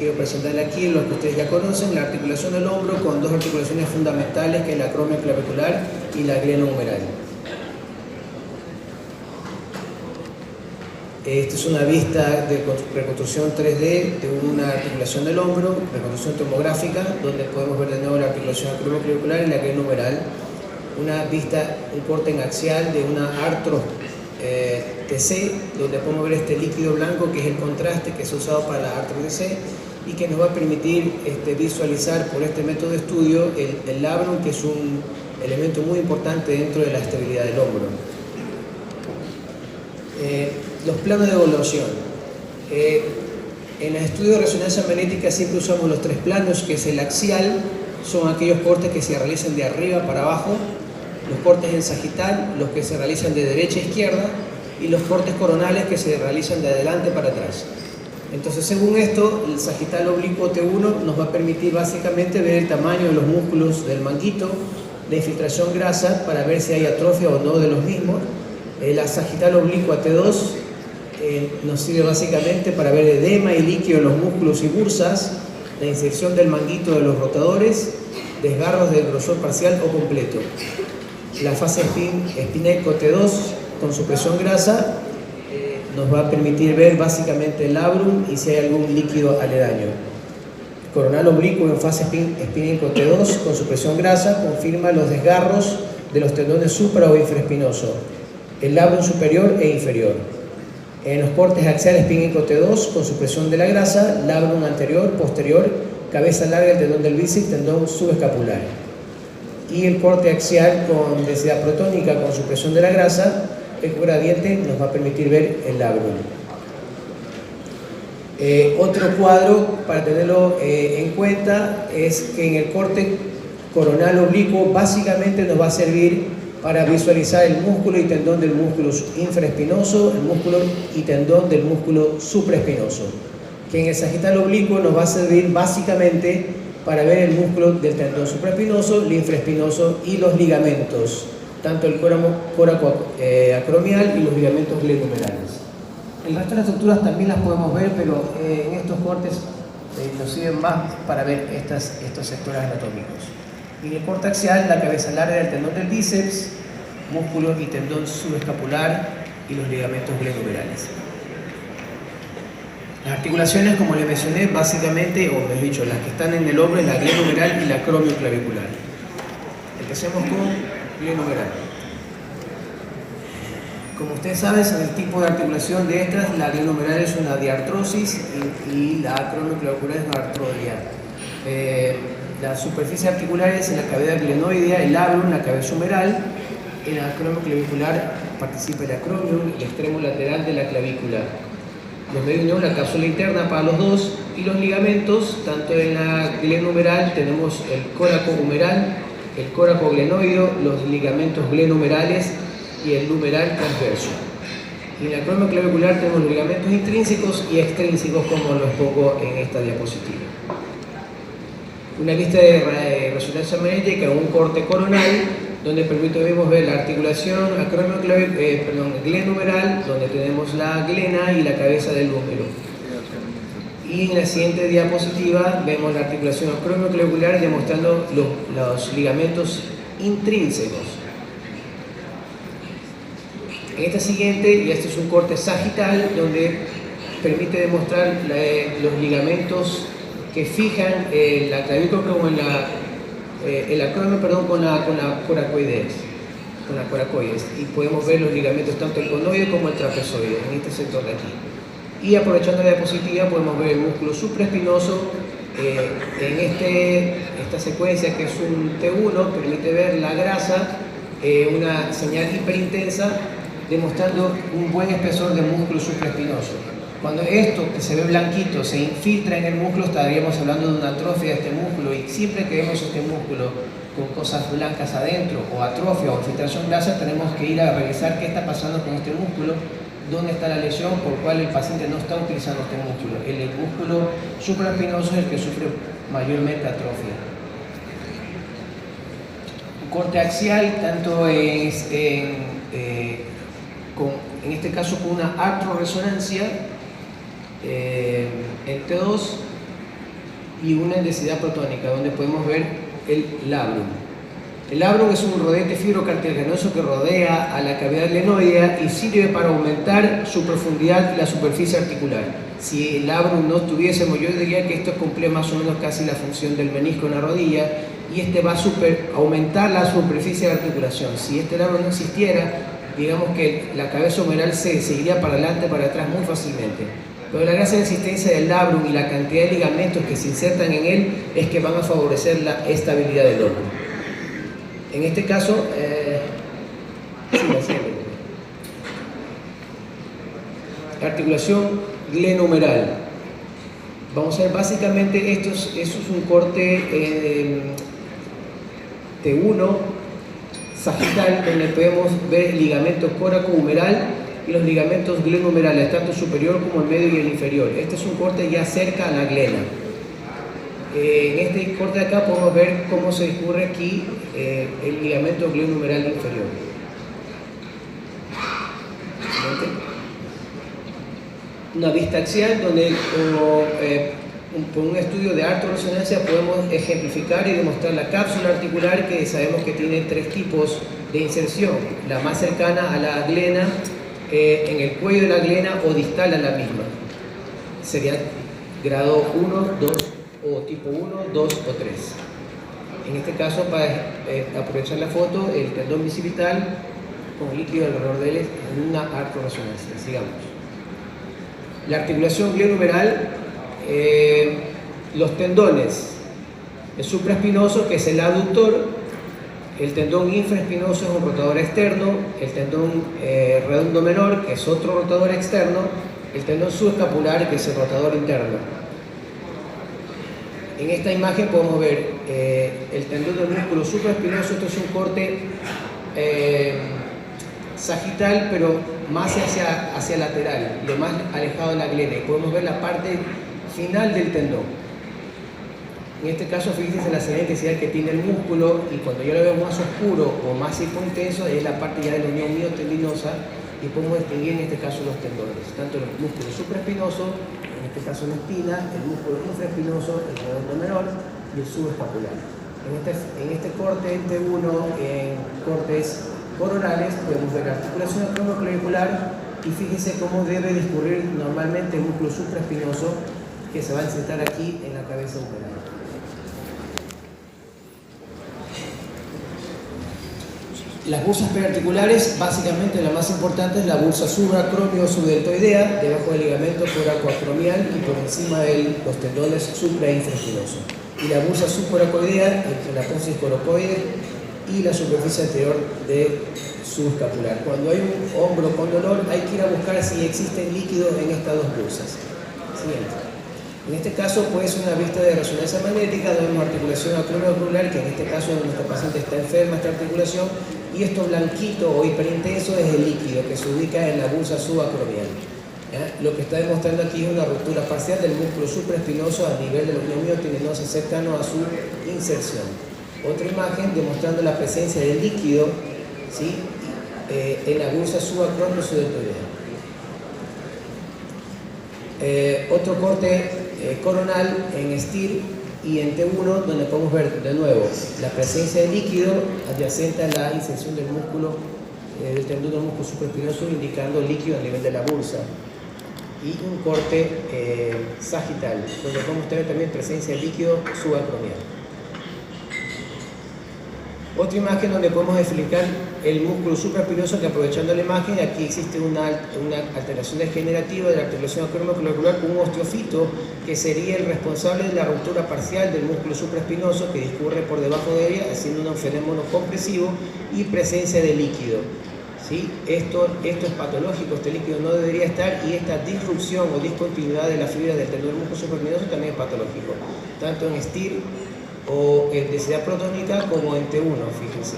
quiero presentarle aquí los que ustedes ya conocen: la articulación del hombro con dos articulaciones fundamentales, que es la acromioclavicular y la glenohumeral. Esta es una vista de reconstrucción 3D de una articulación del hombro, reconstrucción tomográfica, donde podemos ver de nuevo la articulación acromioclavicular y la glenohumeral. Una vista, un corte en axial de una artro TC, donde podemos ver este líquido blanco que es el contraste que se ha usado para la artro TC y que nos va a permitir visualizar por este método de estudio el labrum, que es un elemento muy importante dentro de la estabilidad del hombro. Los planos de evaluación. En el estudio de resonancia magnética siempre usamos los tres planos, que es el axial, son aquellos cortes que se realizan de arriba para abajo, los cortes en sagital, los que se realizan de derecha a izquierda, y los cortes coronales, que se realizan de adelante para atrás. Entonces, según esto, el sagital oblicuo T1 nos va a permitir básicamente ver el tamaño de los músculos del manguito, la infiltración grasa, para ver si hay atrofia o no de los mismos. La sagital oblicua T2 nos sirve básicamente para ver edema y líquido en los músculos y bursas, la inserción del manguito de los rotadores, desgarros del grosor parcial o completo. La fase Spinecco T2 con supresión grasa nos va a permitir ver básicamente el labrum y si hay algún líquido aledaño. Coronal oblicuo en fase Spinecco T2 con supresión grasa confirma los desgarros de los tendones supra o infraespinoso, el labrum superior e inferior. En los cortes axiales Spinecco T2 con supresión de la grasa, labrum anterior, posterior, cabeza larga del tendón del bíceps, tendón subescapular. Y el corte axial con densidad protónica con supresión de la grasa, el gradiente nos va a permitir ver el labrum. Otro cuadro para tenerlo en cuenta es que en el corte coronal oblicuo básicamente nos va a servir para visualizar el músculo y tendón del músculo infraespinoso, el músculo y tendón del músculo supraespinoso, que en el sagital oblicuo nos va a servir básicamente para ver el músculo del tendón supraespinoso, el infraespinoso y los ligamentos, tanto el coraco acromial y los ligamentos glenohumerales. El resto de las estructuras también las podemos ver, pero en estos cortes nos sirven más para ver estos sectores anatómicos. Y en el corte axial, la cabeza larga del tendón del bíceps, músculo y tendón subescapular y los ligamentos glenohumerales. Las articulaciones, como les mencioné, básicamente, o mejor dicho, las que están en el hombro, es la glenohumeral y la acromioclavicular. Empecemos con glenohumeral. Como ustedes saben, en el tipo de articulación de estas, la glenohumeral es una diartrosis y la acromioclavicular es una artrodia. Las superficies articulares en la cavidad glenoidea, el labrum, la cabeza humeral. En la acromioclavicular participa el acromion, el extremo lateral de la clavícula. Los medios, la cápsula interna para los dos, y los ligamentos, tanto en la glenohumeral tenemos el coraco humeral, el coraco glenoideo, los ligamentos glenohumerales y el humeral transverso. Y en la acromioclavicular tenemos los ligamentos intrínsecos y extrínsecos, como lo expongo en esta diapositiva. Una vista de resonancia magnética en un corte coronal, donde permitimos ver la articulación glenohumeral, donde tenemos la glena y la cabeza del húmero. Y en la siguiente diapositiva vemos la articulación acromioclavicular demostrando los ligamentos intrínsecos. En esta siguiente, y este es un corte sagital, donde permite demostrar los ligamentos que fijan la clavícula como el acromio, con la coracoides, y podemos ver los ligamentos tanto el conoide como el trapezoide en este sector de aquí. Y aprovechando la diapositiva podemos ver el músculo supraespinoso en esta secuencia, que es un T1, permite ver la grasa, una señal hiperintensa demostrando un buen espesor de músculo supraespinoso. Cuando esto que se ve blanquito se infiltra en el músculo, estaríamos hablando de una atrofia de este músculo, y siempre que vemos este músculo con cosas blancas adentro, o atrofia o infiltración grasa, tenemos que ir a revisar qué está pasando con este músculo, dónde está la lesión por cual el paciente no está utilizando este músculo. El músculo supraespinoso es el que sufre mayormente atrofia. Un corte axial, tanto en este caso con una artroresonancia, el T2 y una en densidad protónica, donde podemos ver el labrum. El labrum es un rodete fibrocartilaginoso que rodea a la cavidad glenoidea y sirve para aumentar su profundidad y la superficie articular. Si el labrum no tuviésemos, yo diría que esto cumple más o menos casi la función del menisco en la rodilla, y este va a aumentar la superficie de articulación. Si este labrum no existiera, digamos que la cabeza humeral se iría para adelante, para atrás muy fácilmente. Pero la gracia de la existencia del labrum y la cantidad de ligamentos que se insertan en él es que van a favorecer la estabilidad del óvulo. En este caso, articulación glenohumeral. Vamos a ver, básicamente esto es un corte T1 sagital, donde podemos ver el ligamento coracohumeral y los ligamentos glenohumerales, tanto superior como el medio y el inferior. Este es un corte ya cerca a la glena. En este corte de acá podemos ver cómo se discurre aquí el ligamento glenohumeral inferior. Una vista axial donde con un estudio de artorresonancia podemos ejemplificar y demostrar la cápsula articular, que sabemos que tiene 3 tipos de inserción: la más cercana a la glena, en el cuello de la glena o distal a la misma. Sería grado 1, 2 o tipo 1, 2 o 3. En este caso, para aprovechar la foto, el tendón bicipital con líquido alrededor de él en una artorresonancia. Sigamos. La articulación glenohumeral, los tendones, el supraespinoso, que es el aductor, el tendón infraespinoso es un rotador externo, el tendón redondo menor, que es otro rotador externo, el tendón subescapular, que es el rotador interno. En esta imagen podemos ver el tendón del músculo supraespinoso. Esto es un corte sagital, pero más hacia lateral, lo más alejado de la glena, y podemos ver la parte final del tendón. En este caso, fíjense en la señal intensidad que tiene el músculo, y cuando yo lo veo más oscuro o más hipointenso, es la parte ya de la unión miotendinosa, y podemos distinguir en este caso los tendones, tanto el músculo supraespinoso, en este caso la espina, el músculo infraespinoso, el redondo menor y el subescapular. En este corte T1, en cortes coronales, podemos ver la articulación acromioclavicular, y fíjense cómo debe discurrir normalmente el músculo supraespinoso, que se va a insertar aquí en la cabeza humeral. Las bursas periarticulares, básicamente la más importante es la bursa subaracromio-subdeltoidea, debajo del ligamento coracoacromial y por encima de los tendones supra e infraespinosos. Y la bursa subcoracoidea entre la apófisis coracoide y la superficie anterior de subescapular. Cuando hay un hombro con dolor, hay que ir a buscar si existen líquidos en estas dos bursas. Siguiente. En este caso puede ser una vista de resonancia magnética, donde vemos articulación acromioclavicular, que en este caso nuestro paciente está enferma esta articulación, y esto blanquito o hiperintenso es el líquido que se ubica en la bursa subacromial. Lo que está demostrando aquí es una ruptura parcial del músculo supraespinoso a nivel de la unión miotendinosa cercano a su inserción. Otra imagen demostrando la presencia de líquido, ¿sí?, en la bursa subacromio-subdeltoidea. Otro corte coronal en STIR y en T1, donde podemos ver de nuevo la presencia de líquido adyacente a la inserción del músculo, del tendón del músculo supraespinoso, indicando líquido a nivel de la bursa. Y un corte sagital, donde podemos tener también presencia de líquido subacromial. Otra imagen donde podemos explicar el músculo supraespinoso, que aprovechando la imagen, aquí existe una alteración degenerativa de la articulación acromioclavicular con un osteofito que sería el responsable de la ruptura parcial del músculo supraespinoso, que discurre por debajo de ella, haciendo un fenómeno compresivo y presencia de líquido. ¿Sí? Esto es patológico, este líquido no debería estar, y esta disrupción o discontinuidad de la fibra del tendón del músculo supraespinoso también es patológico, tanto en STIR o en densidad protónica como en T1, fíjense.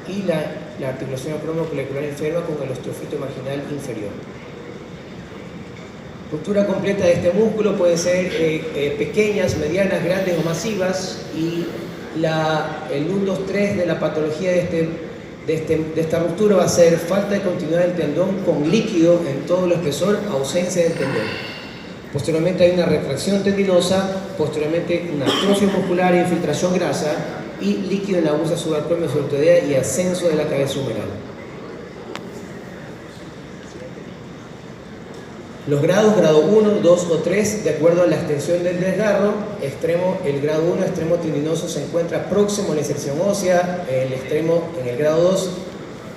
Y la articulación acromioclavicular enferma con el osteofito marginal inferior. Ruptura completa de este músculo puede ser pequeñas, medianas, grandes o masivas, y el 1, 2, 3 de la patología de esta ruptura va a ser falta de continuidad del tendón con líquido en todo el espesor, ausencia del tendón. Posteriormente hay una retracción tendinosa, posteriormente una atrofia muscular, infiltración grasa y líquido en la bursa subaracnoidea y ascenso de la cabeza humeral. Los grados, grado 1, 2 o 3, de acuerdo a la extensión del desgarro, el grado 1, extremo tendinoso, se encuentra próximo a la inserción ósea, en el grado 2,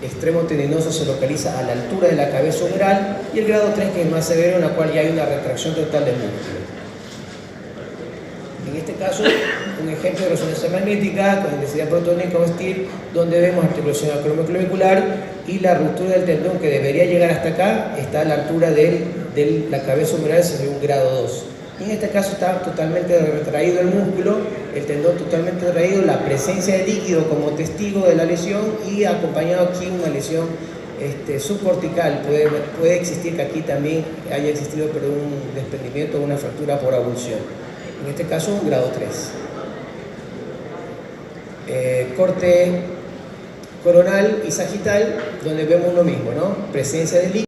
extremo tendinoso se localiza a la altura de la cabeza humeral, y el grado 3, que es más severo, en la cual ya hay una retracción total del músculo. En este caso, un ejemplo de resonancia magnética con intensidad protónica o STIR, donde vemos articulación acromioclavicular y la ruptura del tendón que debería llegar hasta acá está a la altura de la cabeza humeral según grado 2. Y en este caso está totalmente retraído el músculo, el tendón totalmente retraído, la presencia de líquido como testigo de la lesión y acompañado aquí una lesión subcortical. Puede existir que aquí también haya existido un desprendimiento o una fractura por abulsión. En este caso, un grado 3. Corte coronal y sagital, donde vemos lo mismo, ¿no? Presencia de líquido.